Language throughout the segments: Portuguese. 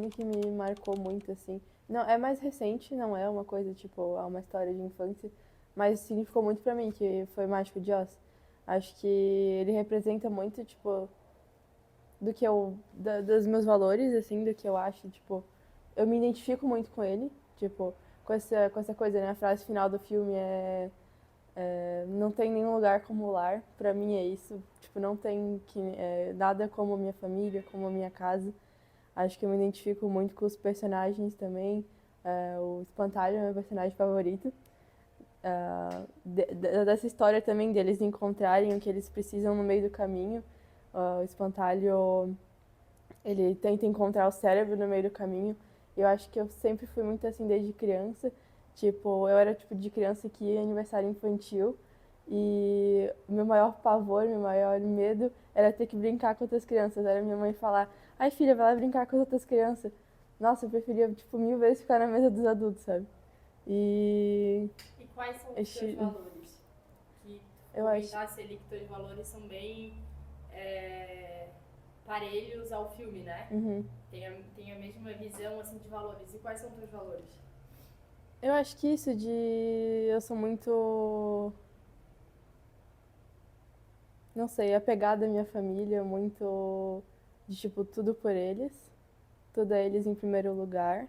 filme que me marcou muito, assim. Não, é mais recente, não é uma coisa, tipo, é uma história de infância, mas significou muito pra mim, que foi Mágico de Oz. Acho que ele representa muito, tipo, dos meus valores, assim, do que eu acho, tipo, eu me identifico muito com ele, tipo, com essa coisa, né? A frase final do filme não tem nenhum lugar como o lar, pra mim é isso, tipo, não tem nada como a minha família, como a minha casa. Acho que eu me identifico muito com os personagens também. O Espantalho é meu personagem favorito. Dessa história também deles encontrarem o que eles precisam no meio do caminho. O Espantalho, ele tenta encontrar o cérebro no meio do caminho. Eu acho que eu sempre fui muito assim desde criança. Tipo, eu era tipo de criança que ia em aniversário infantil e meu maior pavor, meu maior medo era ter que brincar com outras crianças. Era minha mãe falar: "Ai, filha, vai lá brincar com as outras crianças". Nossa, eu preferia tipo mil vezes ficar na mesa dos adultos, sabe? E E quais são os teus este, valores? Que tu eu acho, comentasse ali que teus valores são bem é, parelhos ao filme, né? uhum. Tem a mesma visão assim de valores. E quais são teus valores? Eu acho que isso de eu sou muito, não sei, apegada à minha família, muito de tipo tudo por eles, tudo é eles em primeiro lugar.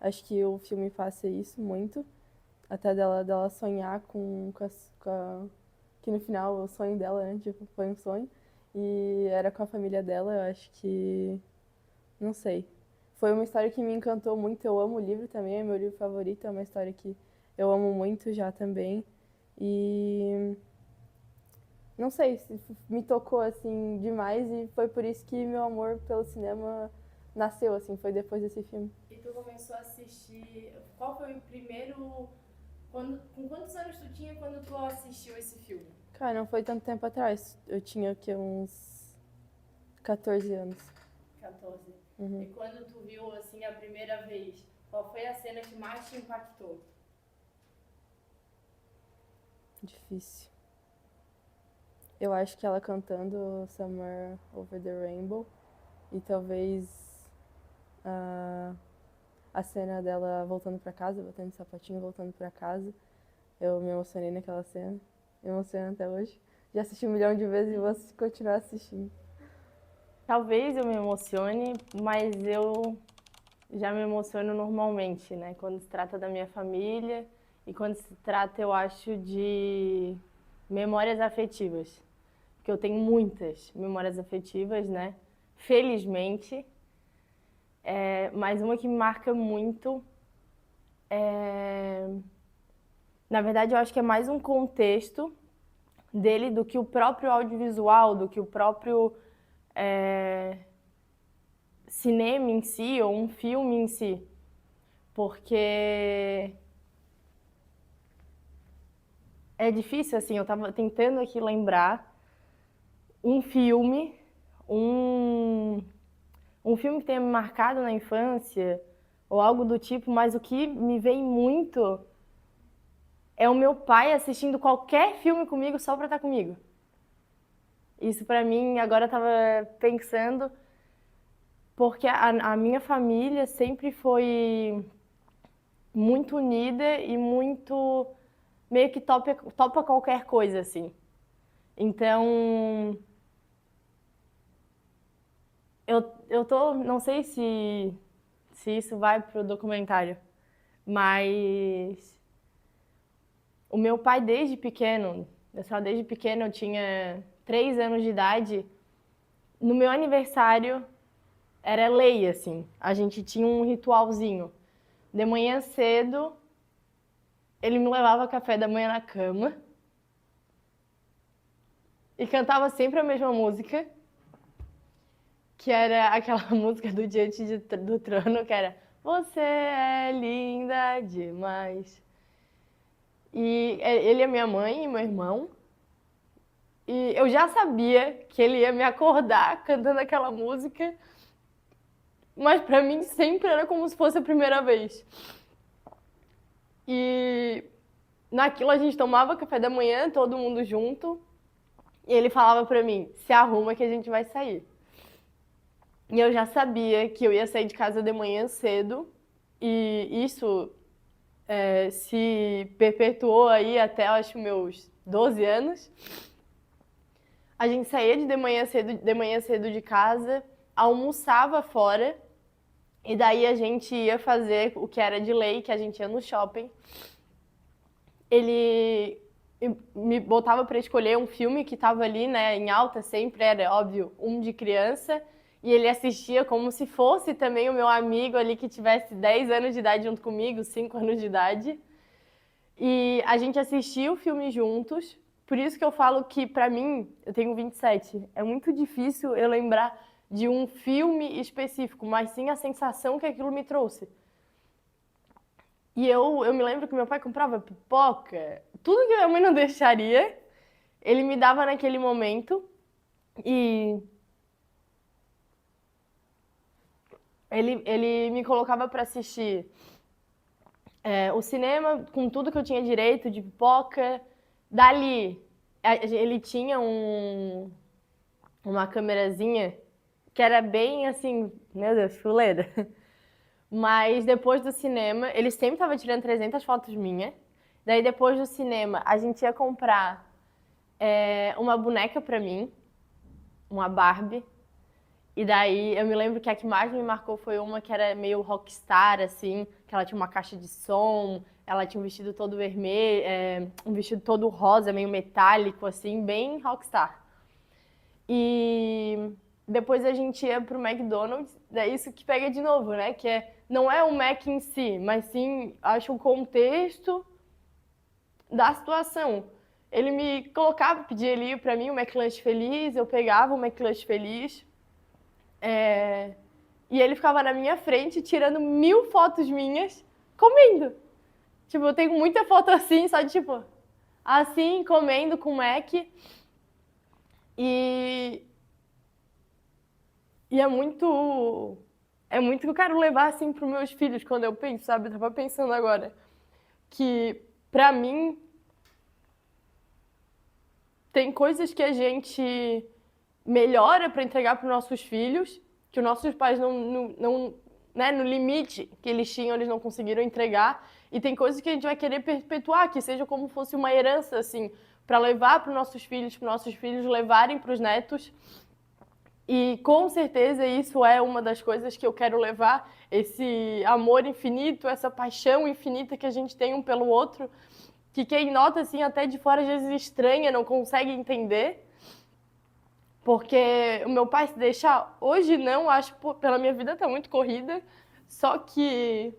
Acho que o filme passa isso muito, até dela sonhar que no final o sonho dela, né, tipo, foi um sonho e era com a família dela. Eu acho que, não sei, foi uma história que me encantou muito. Eu amo o livro também, é meu livro favorito, é uma história que eu amo muito já também. E não sei, se me tocou assim demais e foi por isso que meu amor pelo cinema nasceu, assim, foi depois desse filme. E tu começou a assistir. Qual foi o primeiro. Com quantos anos tu tinha quando tu assistiu esse filme? Cara, não foi tanto tempo atrás. Eu tinha o quê? Uns 14 anos. 14. E Uhum. quando tu viu assim a primeira vez, qual foi a cena que mais te impactou? Difícil. Eu acho que ela cantando Somewhere Over the Rainbow e talvez a, a cena dela voltando pra casa, botando sapatinho, voltando pra casa. Eu me emocionei naquela cena. Me emociono até hoje. Já assisti um milhão de vezes e vou continuar assistindo. Talvez eu me emocione, mas eu já me emociono normalmente, né? Quando se trata da minha família e quando se trata, eu acho, de memórias afetivas. Porque eu tenho muitas memórias afetivas, né? Felizmente. Mas uma que me marca muito é... Na verdade, eu acho que é mais um contexto dele do que o próprio audiovisual, do que o próprio é, cinema em si ou um filme em si. Porque é difícil, assim, eu tava tentando aqui lembrar um filme, um, um filme que tenha me marcado na infância, ou algo do tipo, mas o que me vem muito é o meu pai assistindo qualquer filme comigo só pra estar comigo. Isso pra mim, agora eu tava pensando, porque a minha família sempre foi muito unida e muito meio que topa qualquer coisa, assim. Então, eu tô, não sei se isso vai pro documentário, mas o meu pai desde pequeno eu tinha 3 anos de idade, no meu aniversário era lei, assim, a gente tinha um ritualzinho. De manhã cedo, ele me levava café da manhã na cama e cantava sempre a mesma música, que era aquela música do do Trono, que era Você é linda demais. E ele é minha mãe e meu irmão. E eu já sabia que ele ia me acordar cantando aquela música, mas pra mim sempre era como se fosse a primeira vez. E naquilo a gente tomava café da manhã, todo mundo junto, e ele falava pra mim: se arruma que a gente vai sair. E eu já sabia que eu ia sair de casa de manhã cedo, e isso se perpetuou aí até, acho, meus 12 anos. A gente saía de manhã cedo de casa, almoçava fora, e daí a gente ia fazer o que era de lei, que a gente ia no shopping. Ele me botava para escolher um filme que estava ali, né, em alta sempre, era óbvio, um de criança, e ele assistia como se fosse também o meu amigo ali que tivesse 10 anos de idade junto comigo, 5 anos de idade. E a gente assistia o filme juntos. Por isso que eu falo que, pra mim, eu tenho 27, é muito difícil eu lembrar de um filme específico, mas sim a sensação que aquilo me trouxe. E eu me lembro que meu pai comprava pipoca, tudo que minha mãe não deixaria, ele me dava naquele momento. E ele me colocava pra assistir o cinema com tudo que eu tinha direito, de pipoca. Dali, ele tinha uma câmerazinha que era bem assim, meu Deus, fuleira. Mas depois do cinema, ele sempre estava tirando 300 fotos minhas. Daí depois do cinema, a gente ia comprar uma boneca pra mim, uma Barbie. E daí eu me lembro que a que mais me marcou foi uma que era meio rockstar, assim, que ela tinha uma caixa de som, ela tinha um vestido todo vermelho, um vestido todo rosa, meio metálico, assim, bem rockstar. E depois a gente ia pro McDonald's, é isso que pega de novo, né? Não é o Mac em si, mas sim, acho o contexto da situação. Ele me colocava, pedia ali pra mim o McLanche feliz, eu pegava o McLanche feliz. E ele ficava na minha frente, tirando 1000 fotos minhas, comendo. Tipo, eu tenho muita foto assim, só de tipo, assim, comendo com Mac. E, e é muito que eu quero levar assim pros meus filhos quando eu penso, sabe? Eu tava pensando agora que pra mim tem coisas que a gente melhora para entregar para os nossos filhos, que os nossos pais né, no limite que eles tinham, eles não conseguiram entregar. E tem coisas que a gente vai querer perpetuar, que seja como fosse uma herança, assim, para levar para os nossos filhos levarem para os netos. E com certeza isso é uma das coisas que eu quero levar, esse amor infinito, essa paixão infinita que a gente tem um pelo outro, que quem nota assim até de fora às vezes estranha, não consegue entender. Porque o meu pai, se deixar, hoje não, acho que pela minha vida tá muito corrida. Só que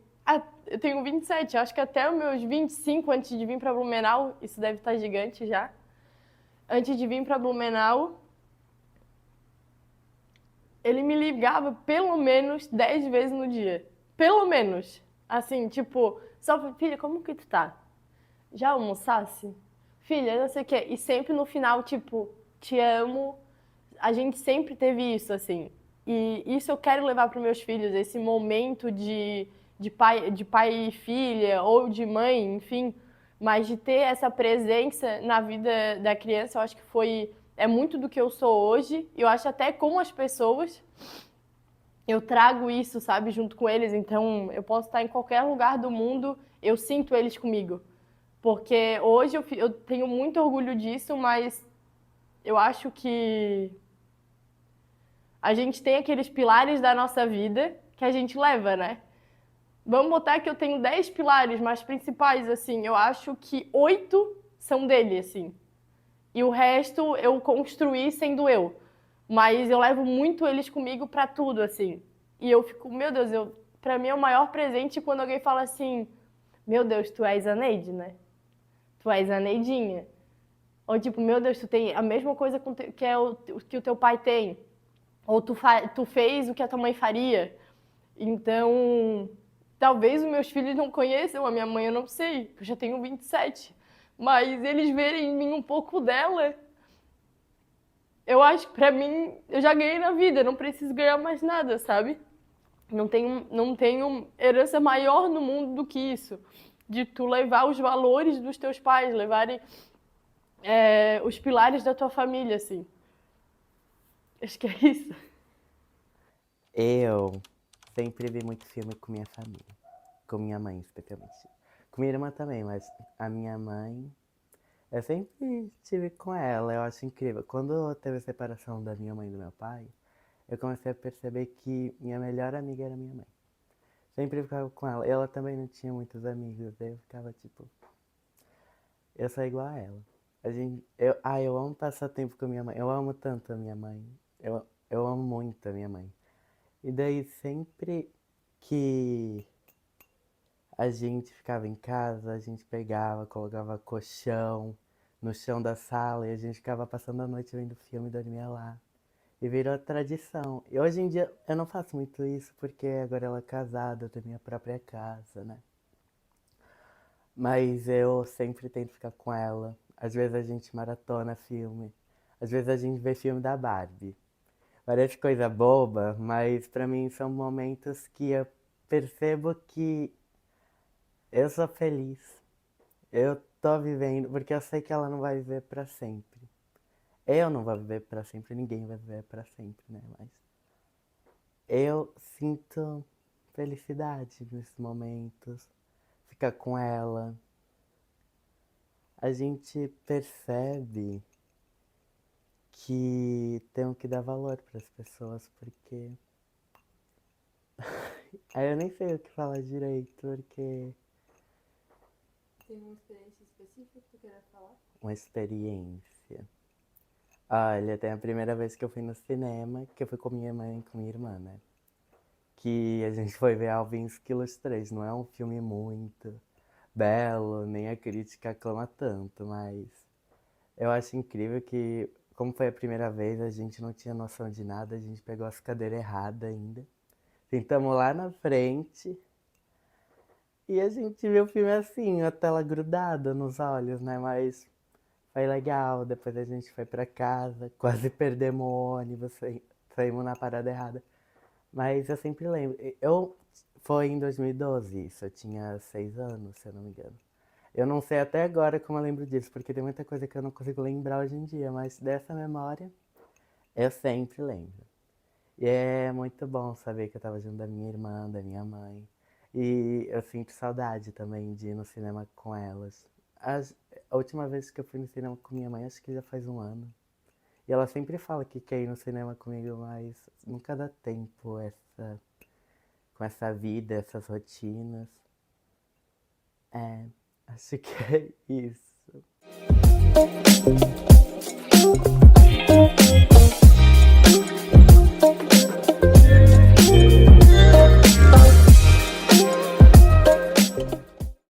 eu tenho 27, acho que até os meus 25, antes de vir para Blumenau, isso deve estar gigante já. Antes de vir para Blumenau, ele me ligava pelo menos 10 vezes no dia. Pelo menos. Assim, tipo, só, filha, como que tu tá? Já almoçasse? Filha, não sei o quê. E sempre no final, tipo, te amo. A gente sempre teve isso, assim. E isso eu quero levar para meus filhos, esse momento de pai e filha, ou de mãe, enfim. Mas de ter essa presença na vida da criança, eu acho que é muito do que eu sou hoje. Eu acho até com as pessoas, eu trago isso, sabe, junto com eles. Então, eu posso estar em qualquer lugar do mundo, eu sinto eles comigo. Porque hoje eu tenho muito orgulho disso, mas eu acho que a gente tem aqueles pilares da nossa vida que a gente leva, né? Vamos botar que eu tenho 10 pilares mais principais, assim. Eu acho que 8 são dele, assim. E o resto eu construí sendo eu. Mas eu levo muito eles comigo pra tudo, assim. E eu fico, meu Deus, pra mim é o maior presente quando alguém fala assim: meu Deus, tu és a Neide, né? Tu és a Neidinha. Ou tipo, meu Deus, tu tem a mesma coisa que o teu pai tem. Ou tu fez o que a tua mãe faria. Então, talvez os meus filhos não conheçam a minha mãe, eu não sei, eu já tenho 27. Mas eles verem em mim um pouco dela, eu acho que pra mim, eu já ganhei na vida, eu não preciso ganhar mais nada, sabe? Não tenho herança maior no mundo do que isso. De tu levar os valores dos teus pais, levarem os pilares da tua família, assim. Acho que é isso. Eu sempre vi muito filme com minha família, com minha mãe especialmente. Com minha irmã também, mas a minha mãe, eu sempre estive com ela, eu acho incrível. Quando teve a separação da minha mãe e do meu pai, eu comecei a perceber que minha melhor amiga era minha mãe. Sempre ficava com ela. Ela também não tinha muitos amigos, daí eu ficava tipo, eu sou igual a ela. Eu amo passar tempo com a minha mãe. Eu amo tanto a minha mãe. Eu amo muito a minha mãe. E daí sempre que a gente ficava em casa, a gente pegava, colocava colchão no chão da sala e a gente ficava passando a noite vendo filme e dormia lá. E virou tradição. E hoje em dia eu não faço muito isso porque agora ela é casada, eu tenho minha própria casa, né? Mas eu sempre tento ficar com ela. Às vezes a gente maratona filme. Às vezes a gente vê filme da Barbie. Parece coisa boba, mas pra mim são momentos que eu percebo que eu sou feliz. Eu tô vivendo, porque eu sei que ela não vai viver pra sempre. Eu não vou viver pra sempre, ninguém vai viver pra sempre, né? Mas eu sinto felicidade nesses momentos. Ficar com ela. A gente percebe que temos que dar valor para as pessoas, porque aí eu nem sei o que falar direito, porque Tem uma experiência específica que tu queira falar? uma experiência. Olha, tem a primeira vez que eu fui no cinema, que eu fui com minha mãe e com minha irmã, né? Que a gente foi ver Alvin e os Esquilos 3. Não é um filme muito belo, nem a crítica aclama tanto, mas eu acho incrível que, como foi a primeira vez, a gente não tinha noção de nada, a gente pegou as cadeiras erradas ainda. Sentamos lá na frente e a gente viu o filme assim, a tela grudada nos olhos, né? Mas foi legal. Depois a gente foi pra casa, quase perdemos o ônibus, saímos na parada errada. Mas eu sempre lembro. Foi em 2012 isso, eu tinha 6 anos, se eu não me engano. Eu não sei até agora como eu lembro disso, porque tem muita coisa que eu não consigo lembrar hoje em dia, mas dessa memória eu sempre lembro. E é muito bom saber que eu tava junto da minha irmã, da minha mãe. E eu sinto saudade também de ir no cinema com elas. A última vez que eu fui no cinema com minha mãe, acho que já faz um ano. E ela sempre fala que quer ir no cinema comigo, mas nunca dá tempo com essa vida, essas rotinas. É, acho que é isso.